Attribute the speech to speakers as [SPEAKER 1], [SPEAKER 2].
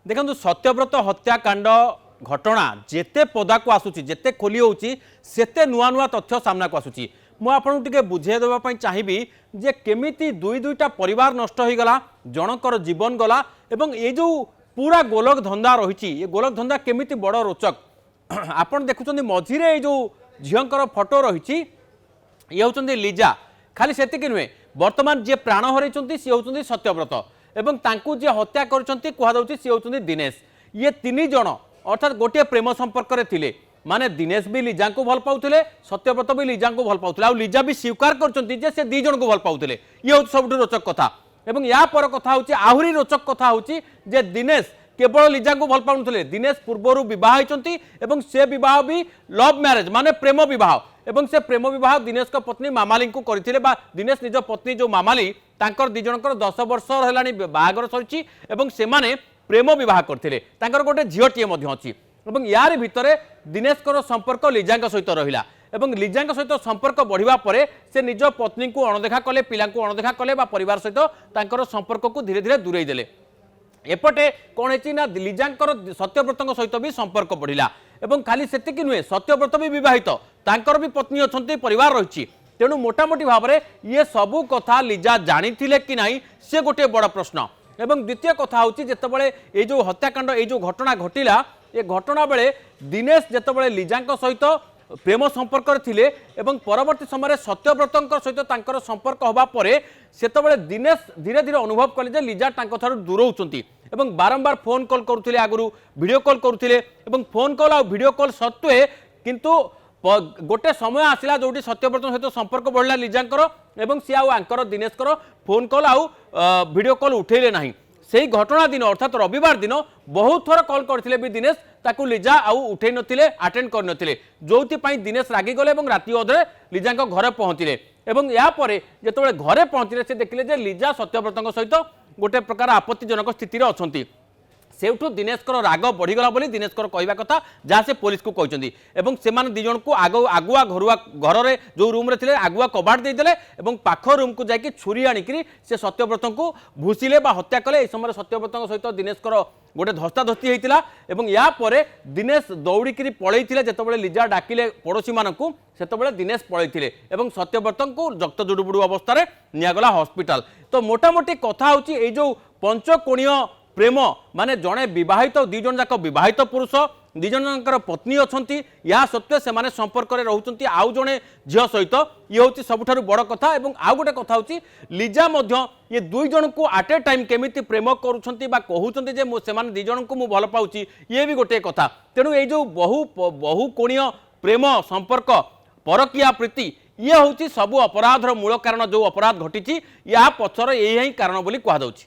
[SPEAKER 1] देखो सत्यव्रत हत्याकांड घटना जेते पदा को आसुची जेते खोली होउची सेते नुआ नुआ तथ्य सामना को आसुची मु आपन टिके बुझे देबा पई चाहिबी जे केमिति दुई दुईटा परिवार नष्ट होई गला जनकर जीवन गला एवं ये जो पूरा गोलक धंदा रही ये गोलक धंदा केमिति बड़ रोचक आपन देखुचंदी मझिरे जो झियंकर फोटो रही ये होचंदी लिजा खाली सेतिक नुहे वर्तमान जे प्राण हरैचंती सी होचंदी सत्यव्रत एवं तांकू जे हत्या करचंती कुहा जाउची सी होचंदी दिनेश ये तीन जण अर्थात गोटे प्रेम संपर्क रे थिले माने दिनेश भी लिजा को भल पाउथिले सत्यव्रत भी लिजा को भल पाउथिले आ लिजा भी स्वीकार करचंती जे से दी जण को भल पाउथिले ये होच सबटु रोचक कथा एवं या पर कथा होची आहुरी रोचक कथा होची जे दिनेश केवल लिजा को भल पाउनथिले दिनेश पूर्वरु विवाह होइचंती एवं से विवाह भी लव मैरिज माने प्रेम विवाह एवं से प्रेम विवाह दिनेश को पत्नी मामाली को करथिले बा दिनेश निज पत्नी जो मामाली तांकर दी जनकर 10 वर्ष हेलानी बाहागर सरिची एवं से माने प्रेम विवाह करथिले तांकर गोटे झियोटिए मध्ये अछि एवं यार भितरे दिनेश को संपर्क लिजा सहित रहिला एवं लिजा सहित संपर्क बढ़िबा परे से निज पत्नी को अणदेखा कले पिला को अणदेखा कले बा परिवार सहित तांकर संपर्क को धीरे धीरे दूरेई देले एपटे कौन है ना लिजांकर सत्यव्रत सहित भी संपर्क बढ़िला एवं खाली सेतिक नुहे सत्यव्रत भी विवाहित तांकर भी पत्नी अच्छा परिवार रही तेणु मोटामोटी भाव में ये सबू कथा लिजा जानी कि नहीं से गोटे बड़ प्रश्न एवं द्वितीय कथा हूँ जितेबाला ये जो हत्याकांड ये जो घटना घटिला ये घटना बेले दिनेश जितेबाला लिजा सहित प्रेम संपर्क थिले एवं परवर्ती समय सत्यव्रत सहित तांकर संपर्क होबा परे सेतबेले दिनेश धीरे धीरे अनुभव कले जे लिजा तांको थारु दूर होचंती एवं बारंबार फोन कॉल करुथिले आगुरु वीडियो कॉल करुथिले एवं फोन कॉल आ वीडियो कॉल सत्वे किंतु गोटे समय आसिला जोटी सत्यव्रत सहित संपर्क बढ़ला लिजांकर एवं सी आंकर दिनेशकर फोन कॉल आ वीडियो कॉल उठेले नाही से घटना दिन अर्थात रविवार दिन बहुत थर कॉल करथिले भी दिनेश ताकू लिजा आउ उठे नथिले अटेंड कर नथिले जोथि पई दिनेश रागी गले एवं राति अधरे लिजांक घरे पहुंचिले एवं या परे जेतेबेले घरे पहुंचिले से देखिले जे लिजा सत्यव्रतଙ୍କ सहित गोटे प्रकार आपत्तिजनक स्थिति रे अछंती सेउठु दिनेशकर राग बढ़ीगला बोली दिनेशकर कहवा कथा जहाँ से पुलिस को कहते एवं से दी जन को आगुआ घर रे जो रूम रे थिले आगुआ कबाट देदेले एवं पाख रूम को जाकि छुरी आनिकी से सत्यव्रत को भूसिले बा हत्या कले समय सत्यव्रत सहित दिनेशकर गोटे धस्ताधस्ती होता एवं या परे दिनेश दौड़िकी पलैथिले जेतेबेले लिजा डाकिले पड़ोशी मानकू सेतेबेले दिनेश पलैथिले एवं सत्यव्रत को रक्त जुड़ुबुड़ू अवस्था नियागला हॉस्पिटल तो मोटामोटी कथा होची ए जो पंचकोणीय प्रेम माने जड़े विवाहित दी जन जाक विवाहित पुरुष दी जनकर पत्नी अच्छा या सत्वे से माने संपर्क में रोच आउ जड़े झील सहित ये हूँ सबुठारु बड़ कथा एवं आउ गोटे कथा हूँ लिजा मध्य ये दुई जन को आट ए टाइम केमिति प्रेम करुँच कहते से दी जन को मुझे भल पाऊँगी ये भी गोटे कथा तेणु ये जो बहुकोणीय प्रेम संपर्क परकिया प्रीति ये हूँ सबू अपराधर मूल कारण जो अपराध घटी या पछर यही कारण बोली कहुच्छी।